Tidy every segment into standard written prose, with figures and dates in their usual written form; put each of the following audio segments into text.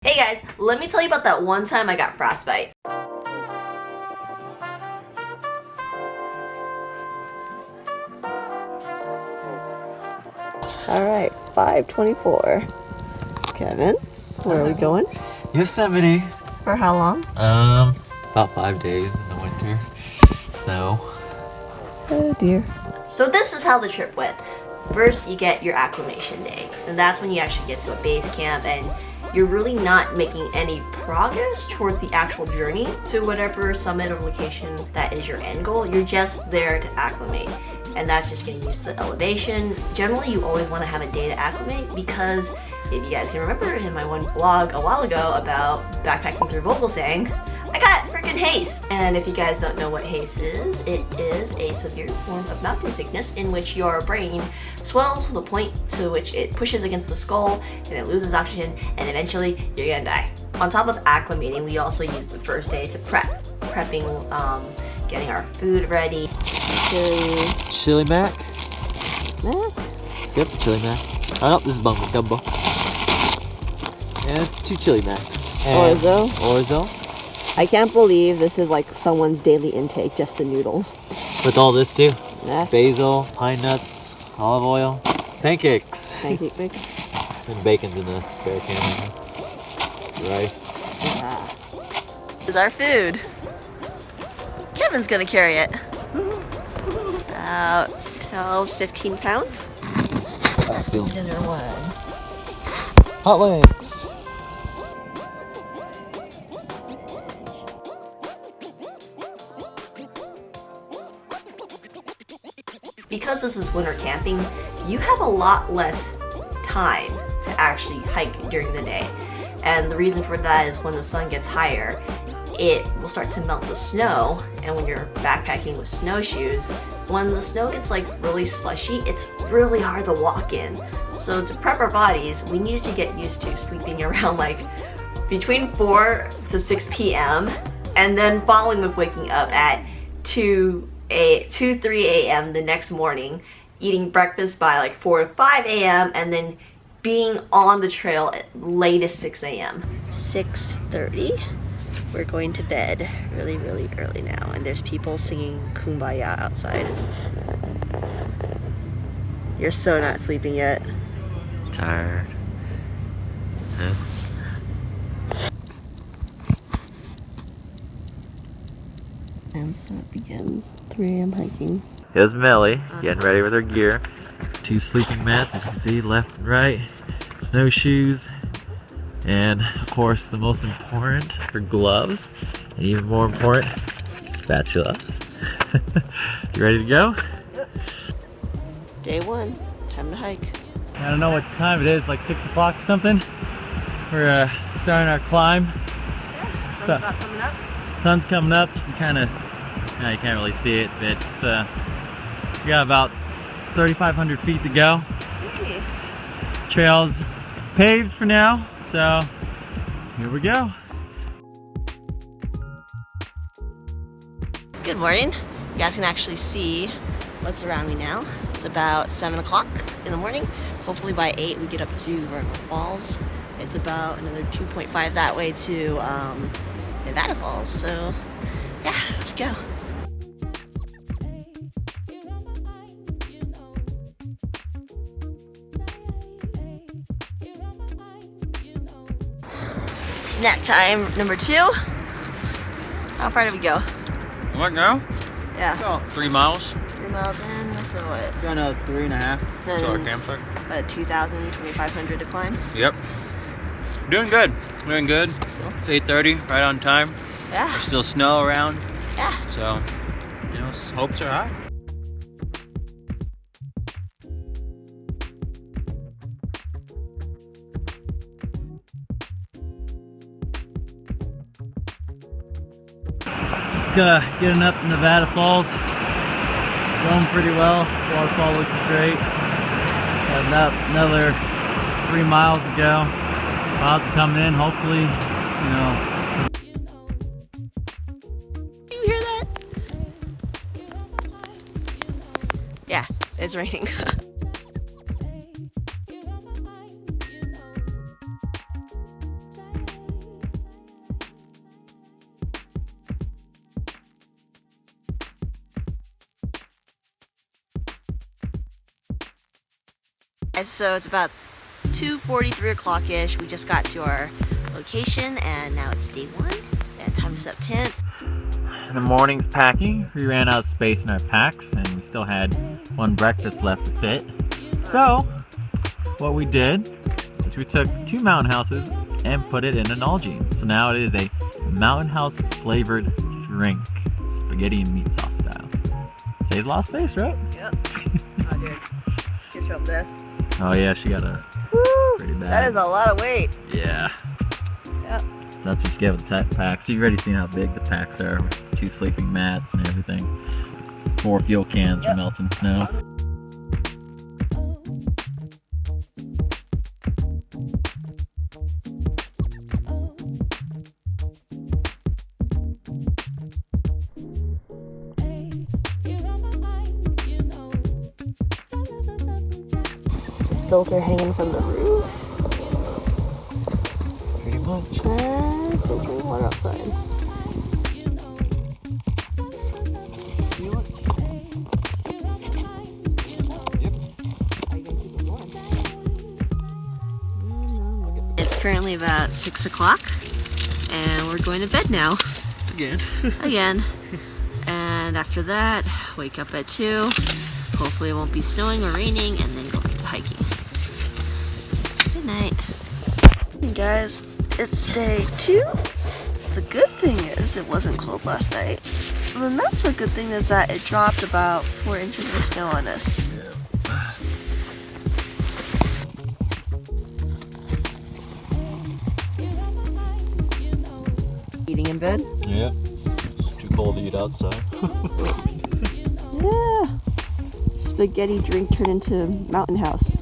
Hey guys, let me tell you about that one time I got frostbite. Alright, 5:24. Kevin, where are we going? Yosemite. For how long? About 5 days in the winter. Snow. Oh dear. So this is how the trip went. First, you get your acclimation day, and that's when you actually get to a base camp and you're really not making any progress towards the actual journey to whatever summit or location that is your end goal. You're just there to acclimate, and that's just getting used to the elevation. Generally, you always want to have a day to acclimate because if you guys can remember in my one vlog a while ago about backpacking through Vogelsang, I got freaking haze. And if you guys don't know what haze is, it is a severe form of mountain sickness in which your brain swells to the point to which it pushes against the skull and it loses oxygen and eventually you're gonna die. On top of acclimating, we also use the first day to prepping, getting our food ready. Chili mac. Yep, chili mac. Oh, this is bung gumbo. And 2 chili macs. And orzo. I can't believe this is like someone's daily intake, just the noodles. With all this too. Yeah. Basil, pine nuts, olive oil, pancakes. Pancake mix. And bacon's in the bear can. Rice. This is our food. Kevin's gonna carry it. About 12, 15 pounds. Dinner one. Hot wings. Because this is winter camping, you have a lot less time to actually hike during the day. And the reason for that is when the sun gets higher, it will start to melt the snow. And when you're backpacking with snowshoes, when the snow gets like really slushy, it's really hard to walk in. So to prep our bodies, we needed to get used to sleeping around like between 4 to 6 p.m. and then following with waking up at 2, 3 a.m. the next morning, eating breakfast by like 4 to 5 a.m. and then being on the trail at latest 6 a.m. 6:30. We're going to bed really early now, and there's people singing Kumbaya outside. You're so not sleeping yet. Tired. Huh? And so it begins. 3 a.m. hiking. Here's Melly, getting ready with her gear. 2 sleeping mats, as you can see, left and right. Snowshoes. And, of course, the most important, her gloves. And even more important, spatula. You ready to go? Day 1. Time to hike. I don't know what time it is, like 6 o'clock or something. We're starting our climb. Sun's coming up. You can't really see it, but we got about 3,500 feet to go. Trail's paved for now, so here we go. Good morning. You guys can actually see what's around me now. It's about 7 o'clock in the morning. Hopefully by 8 we get up to Vertical Falls. It's about another 2.5 that way to Nevada Falls. So yeah, let's go. Snack time number 2. How far did we go? What now? Yeah. Oh, 3 miles. 3 miles in, so what? Got another 3.5 to our campsite. About 2,000, 2,500 to climb. Yep. Doing good. Doing good. It's 8:30, right on time. Yeah. There's still snow around. Yeah. So, you know, hopes are high. Just getting up to Nevada Falls. Going pretty well. Waterfall looks great. Got another 3 miles to go. About to come in, hopefully, you know. Do you hear that? Yeah, it's raining. So it's about 2:40, 3 o'clock-ish. We just got to our location and now it's day 1 and time to set up tent. In the morning's packing, we ran out of space in our packs and we still had one breakfast left to fit. So what we did is we took 2 Mountain Houses and put it in an Nalgene. So now it is a Mountain House flavored drink, spaghetti and meat sauce style. Saves a lot of space, right? Yep. Oh, dude. Just show up this. Oh yeah, she got a pretty bad. That is a lot of weight. Yeah. Yep. That's what you get with the packs. You've already seen how big the packs are with 2 sleeping mats and everything. 4 fuel cans for melting snow. Filter hanging from the roof. Pretty much. And filtering water outside. It's currently about 6 o'clock and we're going to bed now. Again. And after that, wake up at 2. Hopefully it won't be snowing or raining and then go into hiking. Good night. Hey guys, it's day 2. The good thing is it wasn't cold last night. The not so good thing is that it dropped about 4 inches of snow on us. Eating in bed? Yep. It's too cold to eat outside. Yeah. Spaghetti drink turned into Mountain House.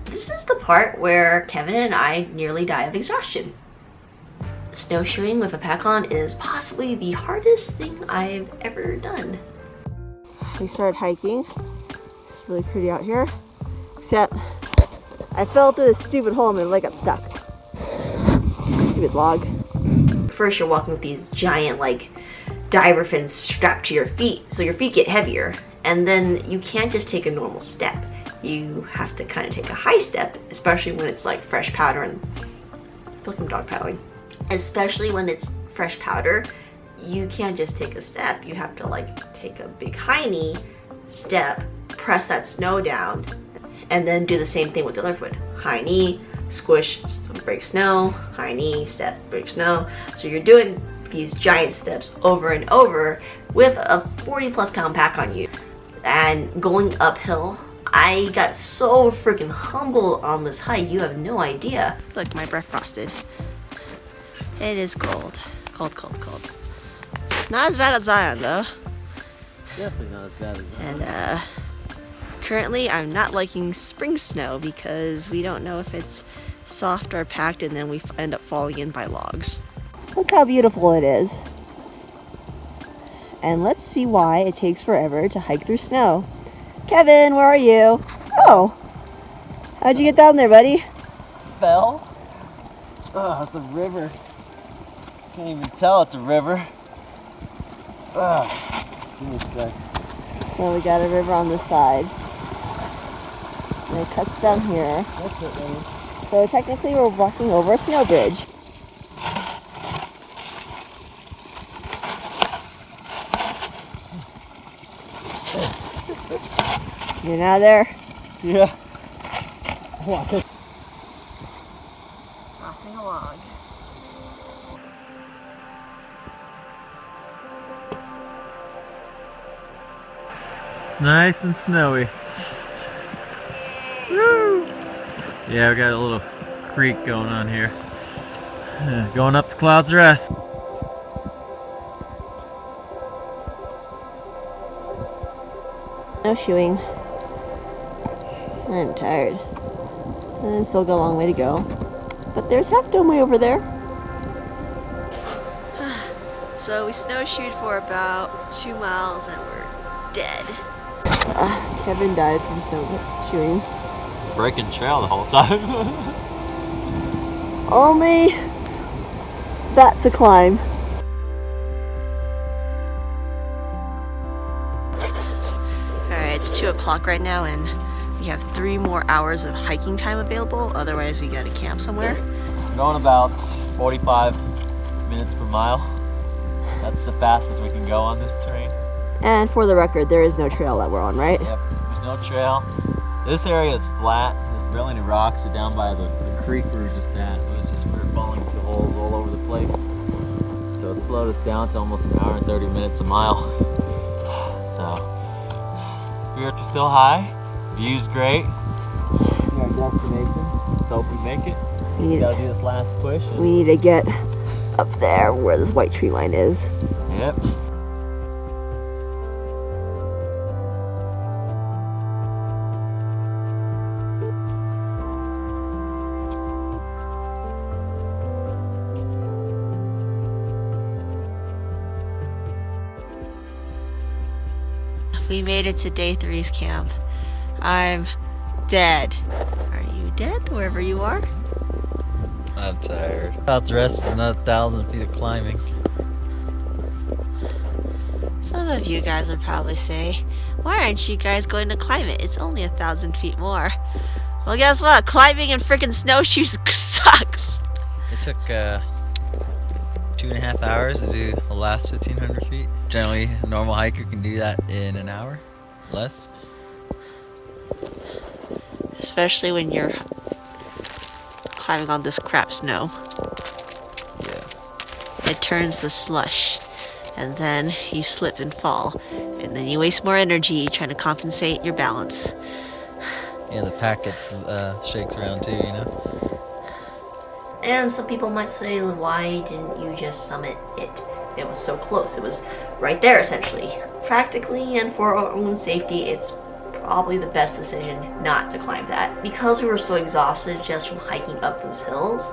This is the part where Kevin and I nearly die of exhaustion. Snowshoeing with a pack on is possibly the hardest thing I've ever done. We started hiking. It's really pretty out here. Except I fell through this stupid hole and my leg got stuck. Stupid log. First you're walking with these giant like diver fins strapped to your feet, so your feet get heavier. And then you can't just take a normal step. You have to kind of take a high step, especially when it's like fresh powder and I feel like I'm dog paddling. Especially when it's fresh powder, you can't just take a step. You have to like take a big high knee step, press that snow down, and then do the same thing with the other foot. High knee, squish, break snow, high knee, step, break snow. So you're doing these giant steps over and over with a 40+ pound pack on you. And going uphill, I got so freaking humbled on this hike, you have no idea. Look, my breath frosted. It is cold. Cold, cold, cold. Not as bad as Zion though. Definitely not as bad as that. And currently I'm not liking spring snow because we don't know if it's soft or packed and then we end up falling in by logs. Look how beautiful it is. And let's see why it takes forever to hike through snow. Kevin, where are you? Oh, how'd you get down there, buddy? Fell. Oh, it's a river. Can't even tell it's a river. Give me a sec. So we got a river on this side. And it cuts down here. That's it, baby. So technically we're walking over a snow bridge. You're now there? Yeah. Crossing along. Nice and snowy. Woo! Yeah, we got a little creek going on here. Going up to Cloud's Rest. Snowshoeing. I'm tired. And still got a long way to go. But there's Half Dome way over there. So we snowshoed for about 2 miles and we're dead. Kevin died from snowshoeing. Breaking trail the whole time. Only that to climb. Alright, it's 2 o'clock right now and We have 3 more hours of hiking time available, otherwise we gotta camp somewhere. We're going about 45 minutes per mile. That's the fastest we can go on this terrain. And for the record, there is no trail that we're on, right? Yep, there's no trail. This area is flat. There's barely any rocks. We're down by the creek we were just at. It was just we were falling into holes all over the place. So it slowed us down to almost an hour and 30 minutes a mile. So spirits are still high. View's great. Our destination. Let's hope we make it. We just gotta do this last push. We need to get up there where this white tree line is. Yep. We made it to day 3's camp. I'm dead. Are you dead wherever you are? I'm tired. About the rest is another 1,000 feet of climbing. Some of you guys would probably say, why aren't you guys going to climb it? It's only 1,000 feet more. Well, guess what? Climbing in freaking snowshoes sucks. It took 2.5 hours to do the last 1,500 feet. Generally, a normal hiker can do that in an hour, less. Especially when you're climbing on this crap snow. Yeah. It turns the slush, and then you slip and fall, and then you waste more energy trying to compensate your balance. Yeah, the pack gets shakes around too, you know. And some people might say, why didn't you just summit it? It was so close. It was right there, essentially. Practically, and for our own safety, it's probably the best decision not to climb that. Because we were so exhausted just from hiking up those hills,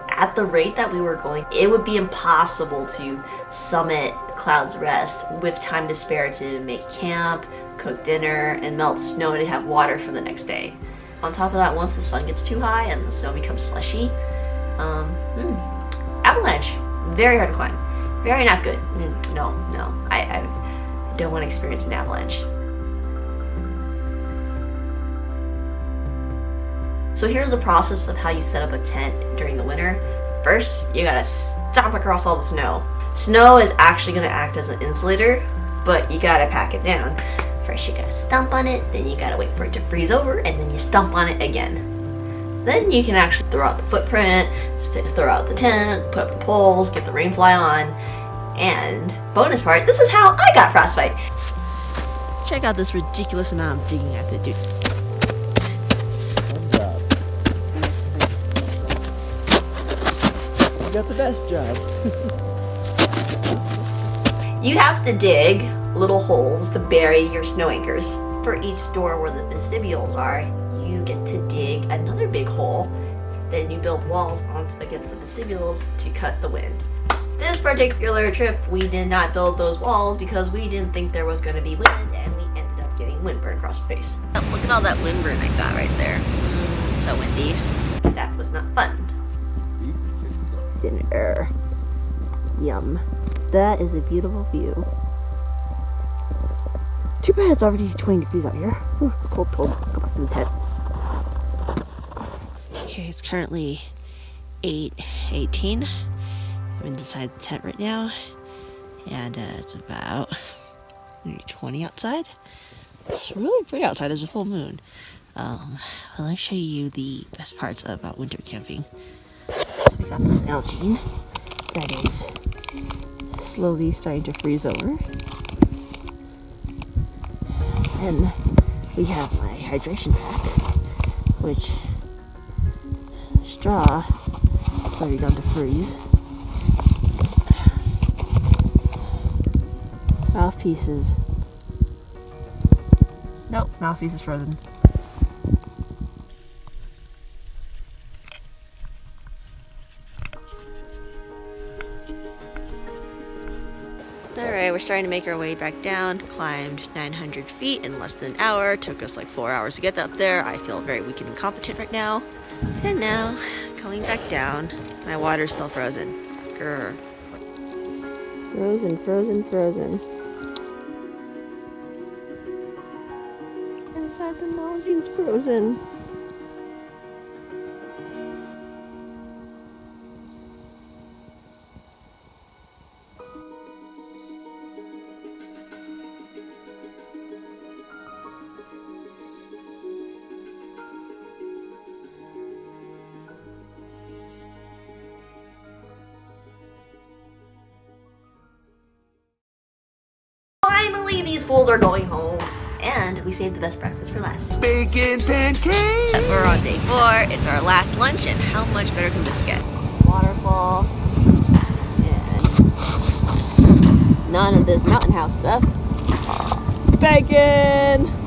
at the rate that we were going, it would be impossible to summit Cloud's Rest with time to spare to make camp, cook dinner, and melt snow to have water for the next day. On top of that, once the sun gets too high and the snow becomes slushy, avalanche, very hard to climb. Very not good. No, I don't want to experience an avalanche. So here's the process of how you set up a tent during the winter. First, you gotta stomp across all the snow. Snow is actually gonna act as an insulator, but you gotta pack it down. First you gotta stomp on it, then you gotta wait for it to freeze over, and then you stomp on it again. Then you can actually throw out the footprint, throw out the tent, put up the poles, get the rainfly on, and bonus part, this is how I got frostbite. Let's check out this ridiculous amount of digging I have to do. You got the best job. You have to dig little holes to bury your snow anchors. For each door where the vestibules are, you get to dig another big hole. Then you build walls against the vestibules to cut the wind. This particular trip, we did not build those walls because we didn't think there was going to be wind, and we ended up getting windburn across the face. Look at all that windburn I got right there. So windy. That was not fun. Dinner. Yum. That is a beautiful view. Too bad it's already 20 degrees out here. Ooh, cold. Go back to the tent. Okay, it's currently 8:18. I'm inside the tent right now, and it's about maybe 20 outside. It's really pretty outside. There's a full moon. Well, let me show you the best parts about winter camping. We got this algae that is slowly starting to freeze over. And we have my hydration pack, which straw is already done to freeze. Mouthpieces. Nope, mouthpiece is frozen. Alright, we're starting to make our way back down. Climbed 900 feet in less than an hour. Took us like 4 hours to get up there. I feel very weak and incompetent right now. And now, coming back down. My water's still frozen. Grr. Frozen. Inside god, the Nalgene's frozen. Finally, these fools are going home. And we saved the best breakfast for last. Bacon pancakes! We're on day 4. It's our last lunch, and how much better can this get? Waterfall. And none of this mountain house stuff. Bacon!